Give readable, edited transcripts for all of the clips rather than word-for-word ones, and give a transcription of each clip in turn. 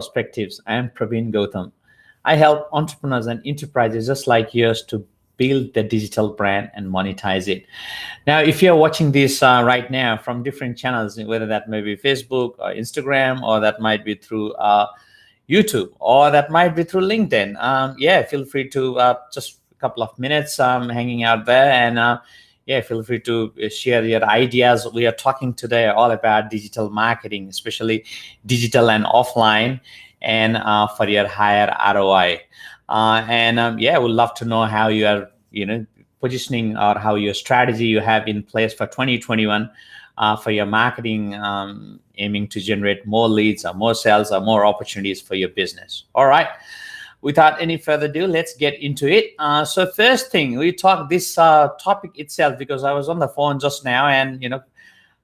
Perspectives. I am Praveen Gautam. I help entrepreneurs and enterprises just like yours to build the digital brand and monetize it. Now, if you're watching this right now from different channels, whether that may be Facebook or Instagram, or that might be through YouTube, or that might be through LinkedIn, yeah, feel free to just a couple of minutes hanging out there, and yeah, feel free to share your ideas. We are talking today all about digital marketing, especially digital and offline, and for your higher ROI. Yeah, we'd love to know how you are, positioning, or how your strategy you have in place for 2021 for your marketing, aiming to generate more leads or more sales or more opportunities for your business. All right. Without any further ado, let's get into it. So first thing, we talk this topic itself, because I was on the phone just now, and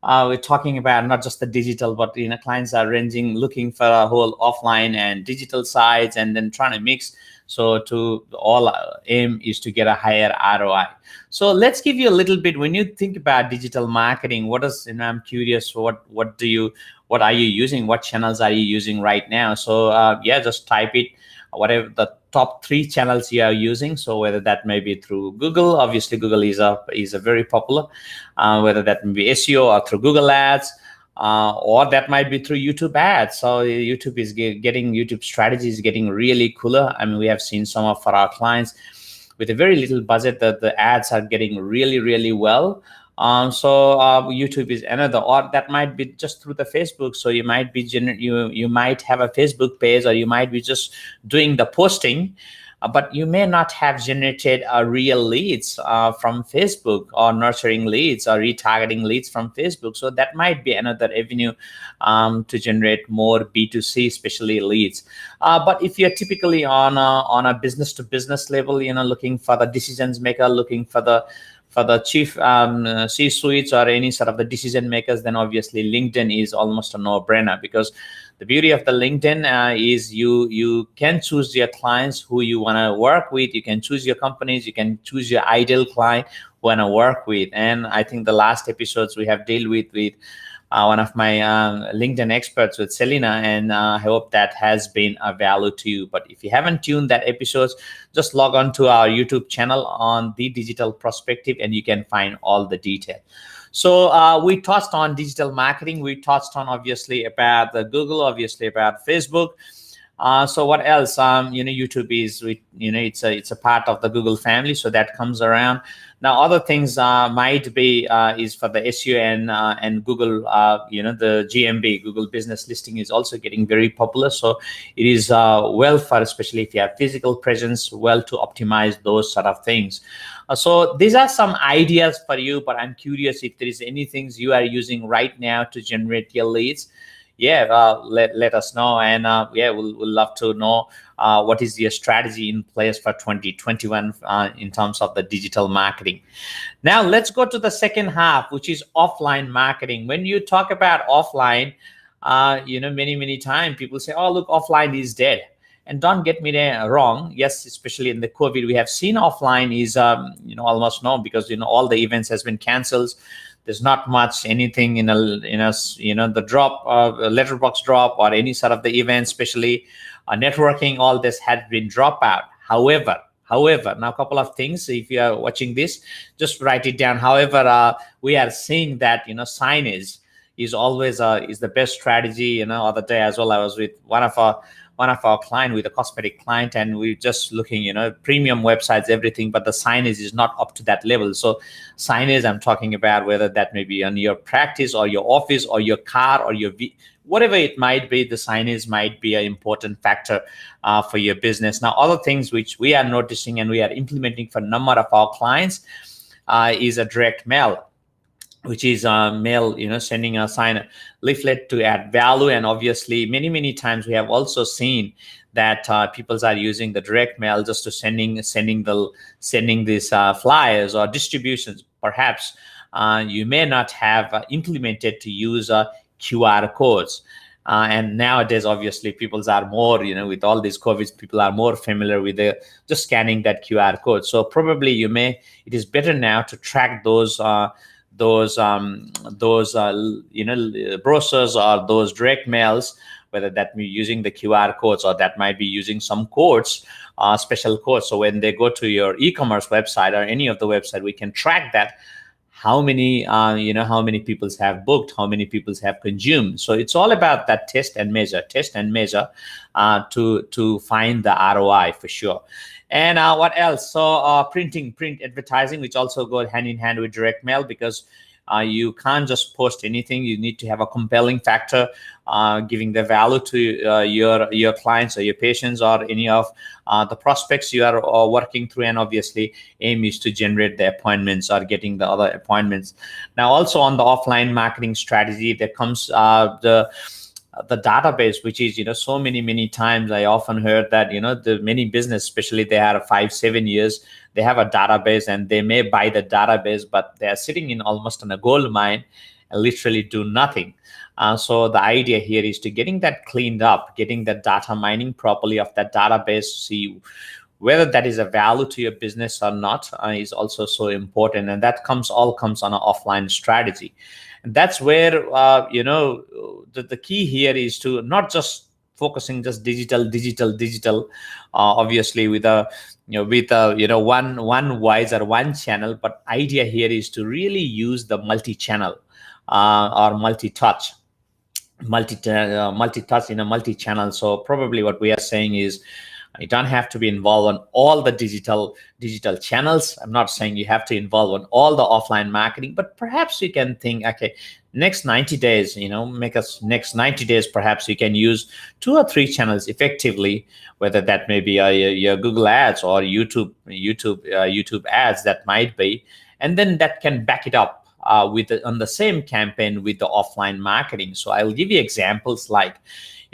we're talking about not just the digital, but clients are ranging, looking for a whole offline and digital sides, and then trying to mix. So to all aim is to get a higher ROI. So let's give you a little bit. When you think about digital marketing, what is, I'm curious, what are you using? What channels are you using right now? So yeah, just type it, whatever the top 3 channels you are using. So whether that may be through Google, obviously Google is a very popular, whether that may be SEO or through Google Ads, or that might be through YouTube ads. So YouTube is YouTube strategy is getting really cooler. I mean, we have seen some of our clients with a very little budget that the ads are getting really, really well. So YouTube is another, or that might be just through the Facebook. So you might be you might have a Facebook page, or you might be just doing the posting, but you may not have generated real leads from Facebook, or nurturing leads or retargeting leads from Facebook. So that might be another avenue to generate more B2C, especially leads. But if you're typically on a business to business level, looking for the decisions maker, looking for the chief C-suites or any sort of the decision makers, then obviously LinkedIn is almost a no-brainer, because the beauty of the LinkedIn is you can choose your clients who you want to work with. You can choose your companies. You can choose your ideal client who you want to work with. And I think the last episodes we have dealt with one of my LinkedIn experts, with Selena, and I hope that has been a value to you. But if you haven't tuned that episode, just log on to our YouTube channel on The Digital Perspective, and you can find all the detail. So we touched on digital marketing. We touched on obviously about the Google, obviously about Facebook. So what else? YouTube is, it's a part of the Google family, so that comes around. Now, other things might be is for the SEO and Google. The GMB, Google Business Listing, is also getting very popular. So it is well for, especially if you have physical presence, well to optimize those sort of things. So these are some ideas for you, but I'm curious if there is anything you are using right now to generate your leads. Yeah, let us know, and yeah, we'll love to know what is your strategy in place for 2021 in terms of the digital marketing. Now let's go to the second half, which is offline marketing. When you talk about offline, many times people say, oh, look, offline is dead. And don't get me wrong. Yes, especially in the COVID, we have seen offline is almost no, because all the events has been canceled. There's not much anything in the drop, letterbox drop, or any sort of the event, especially networking. All this had been dropped out. However, now a couple of things. If you are watching this, just write it down. However, we are seeing that signage is always is the best strategy. Other day as well, I was with one of our client, with a cosmetic client, and we're just looking, premium websites, everything, but the signage is not up to that level. So signage, I'm talking about whether that may be on your practice or your office or your car or your whatever it might be, the signage might be an important factor for your business. Now, other things which we are noticing and we are implementing for a number of our clients is a direct mail, which is mail, sending a leaflet to add value. And obviously, many times we have also seen that people are using the direct mail just to sending these flyers or distributions. Perhaps you may not have implemented to use QR codes. And nowadays, obviously, people are more, with all these COVID, people are more familiar with just scanning that QR code. So probably it is better now to track those brochures or those direct mails, whether that be using the QR codes or that might be using some codes, special codes. So when they go to your e-commerce website or any of the website, we can track that how many how many people have booked, how many people have consumed. So it's all about that test and measure to find the ROI for sure. And what else? So print advertising, which also go hand in hand with direct mail, because you can't just post anything. You need to have a compelling factor, giving the value to your clients or your patients or any of the prospects you are working through. And obviously, aim is to generate the appointments or getting the other appointments. Now, also on the offline marketing strategy, there comes the database, which is, so many times I often heard that, the many business, especially they have 5-7 years, they have a database and they may buy the database, but they are sitting in almost in a gold mine and literally do nothing. So the idea here is to getting that cleaned up, getting the data mining properly of that database, see whether that is a value to your business or not, is also so important. And that all comes on an offline strategy. And that's where, the key here is to not just focusing just digital, obviously with one voice or one channel, but idea here is to really use the multi-channel or multi-touch in a multi-channel. So probably what we are saying is, you don't have to be involved in all the digital channels. I'm not saying you have to involve in all the offline marketing, but perhaps you can think, okay, next 90 days, next 90 days, perhaps you can use 2 or 3 channels effectively, whether that may be your Google ads or YouTube ads, that might be, and then that can back it up on the same campaign with the offline marketing. So I'll give you examples like,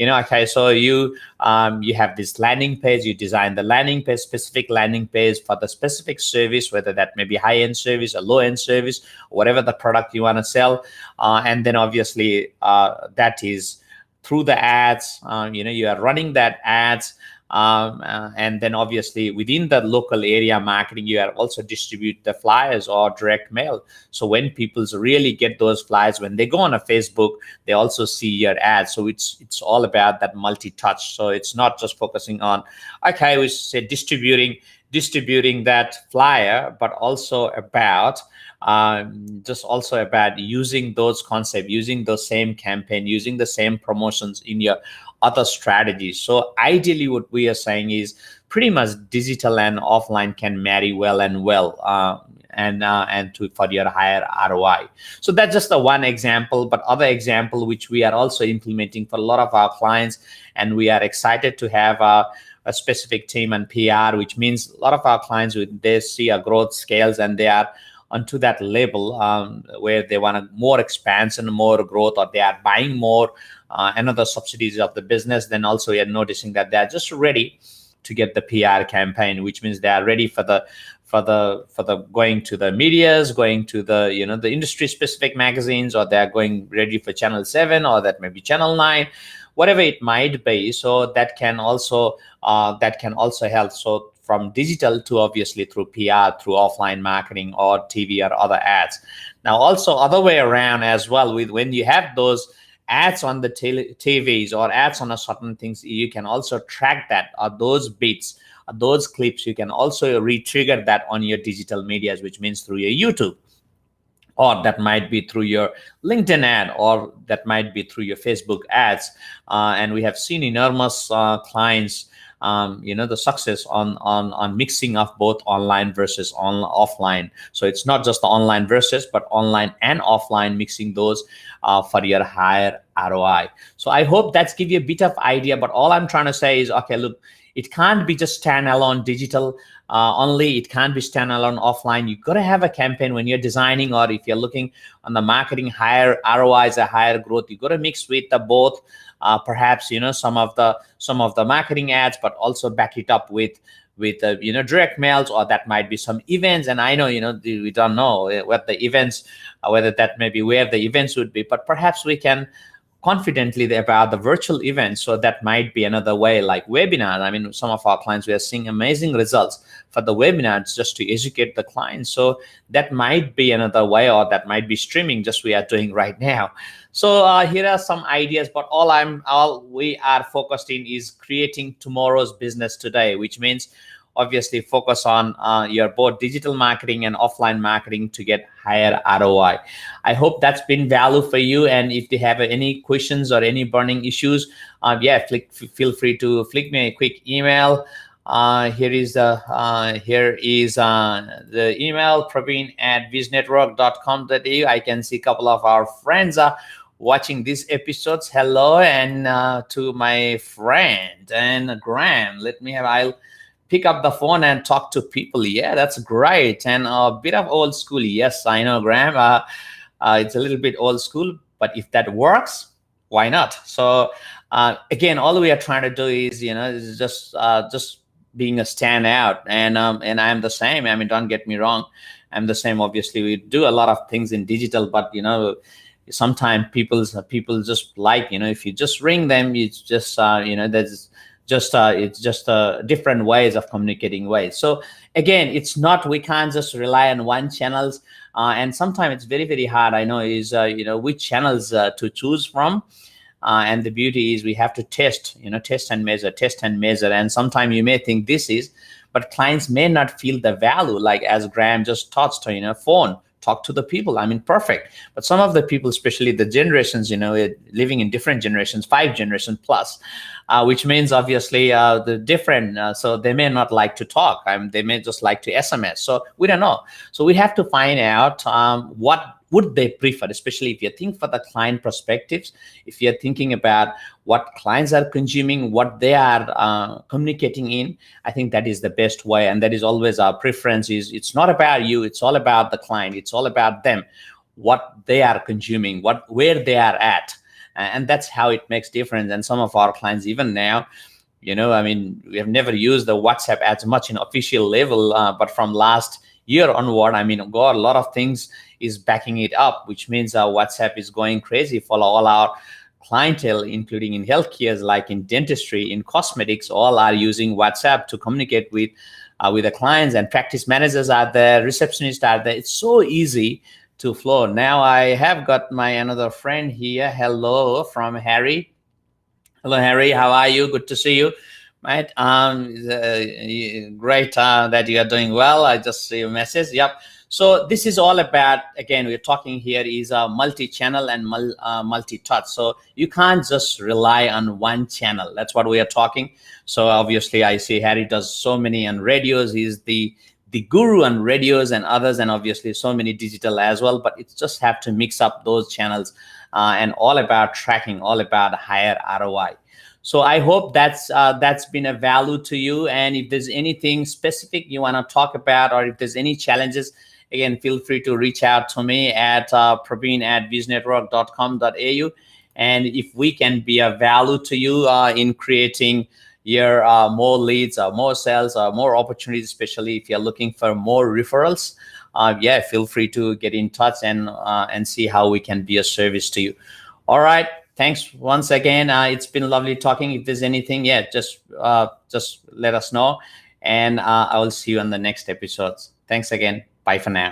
okay, so you have this landing page, you design the landing page, specific landing page for the specific service, whether that may be high-end service or low-end service, whatever the product you want to sell. And then obviously that is through the ads, you are running that ads. And then obviously within the local area marketing, you are also distribute the flyers or direct mail. So when people really get those flyers, when they go on a Facebook, they also see your ads. So it's all about that multi-touch. So it's not just focusing on, okay, we say distributing that flyer, but also about using those concepts, using the same campaign, using the same promotions in your other strategies. So ideally what we are saying is pretty much digital and offline can marry well for your higher ROI. So that's just the one example, but other example which we are also implementing for a lot of our clients, and we are excited to have a specific team and PR, which means a lot of our clients, they see a growth scales and they are onto that level where they want more expansion, more growth, or they are buying more and other subsidies of the business. Then also we are noticing that they are just ready to get the PR campaign, which means they are ready for the going to the medias, going to the the industry specific magazines, or they are going ready for Channel 7, or that may be Channel 9, whatever it might be. So that can also help. So from digital to obviously through PR, through offline marketing or TV or other ads. Now also other way around as well, with when you have those ads on the TVs or ads on a certain things, you can also track that, or those bits, or those clips, you can also re-trigger that on your digital medias, which means through your YouTube, or that might be through your LinkedIn ad, or that might be through your Facebook ads. And we have seen enormous clients, the success on mixing of both online versus offline. So it's not just the online versus, but online and offline, mixing those for your higher ROI. So I hope that's give you a bit of idea, but all I'm trying to say is, okay, look, it can't be just standalone digital only. It can't be standalone offline. You got to have a campaign when you're designing, or if you're looking on the marketing, higher ROIs, a higher growth, you got to mix with the both. Perhaps some of the marketing ads, but also back it up with direct mails, or that might be some events. And I know we don't know what the events, whether that may be where the events would be, but perhaps we can confidently about the virtual events. So that might be another way, like webinars. I mean, some of our clients, we are seeing amazing results for the webinars just to educate the clients. So that might be another way, or that might be streaming, just we are doing right now. So here are some ideas, but all we are focused in is creating tomorrow's business today, which means obviously focus on your both digital marketing and offline marketing to get higher ROI. I hope that's been value for you. And if you have any questions or any burning issues, yeah, feel free to flick me a quick email. Here is the email, praveen@viznetwork.com.au. I can see a couple of our friends are watching these episodes. Hello, and to my friend and Graham. I'll pick up the phone and talk to people. Yeah, that's great. And a bit of old school. Yes, I know, Graham. It's a little bit old school, but if that works, why not? So again, all we are trying to do is, is just being a standout. And I'm the same. I mean, don't get me wrong. I'm the same. Obviously, we do a lot of things in digital, but sometimes people just like, if you just ring them, it's just there's it's just different ways of communicating ways. So again, it's not, we can't just rely on one channels, and sometimes it's very, very hard. I know is which channels to choose from. And the beauty is we have to test and measure. And sometimes you may think this is, but clients may not feel the value, like as Graham just touched, phone, talk to the people. I mean, perfect. But some of the people, especially the generations, living in different generations, 5 generations plus, which means obviously the different, so they may not like to talk. They may just like to SMS. So we don't know. So we have to find out what would they prefer, especially if you think for the client perspectives, if you're thinking about what clients are consuming, what they are communicating in. I think that is the best way, and that is always our preference. Is it's not about you, it's all about the client, it's all about them, what they are consuming, where they are at, and that's how it makes difference. And some of our clients even now, I mean, we have never used the WhatsApp as much in official level, but from last year onward, I mean, God, a lot of things is backing it up, which means WhatsApp is going crazy for all our clientele, including in healthcare, like in dentistry, in cosmetics, all are using WhatsApp to communicate with the clients, and practice managers are there, receptionists are there. It's so easy to flow. Now I have got my another friend here. Hello from Harry. Hello, Harry. How are you? Good to see you. Right. Great that you are doing well. I just see your message. Yep. So this is all about, again, we're talking here is a multi-channel and multi-touch. So you can't just rely on one channel. That's what we are talking. So obviously I see Harry does so many on radios. He's the guru on radios and others, and obviously so many digital as well. But it's just have to mix up those channels and all about tracking, all about higher ROI. So I hope that's been a value to you. And if there's anything specific you want to talk about, or if there's any challenges, again, feel free to reach out to me at praveen@viznetwork.com.au. And if we can be a value to you in creating your more leads or more sales or more opportunities, especially if you're looking for more referrals, yeah, feel free to get in touch and see how we can be a service to you. All right. Thanks once again. It's been lovely talking. If there's anything, yeah, just let us know. And I will see you on the next episodes. Thanks again. Bye for now.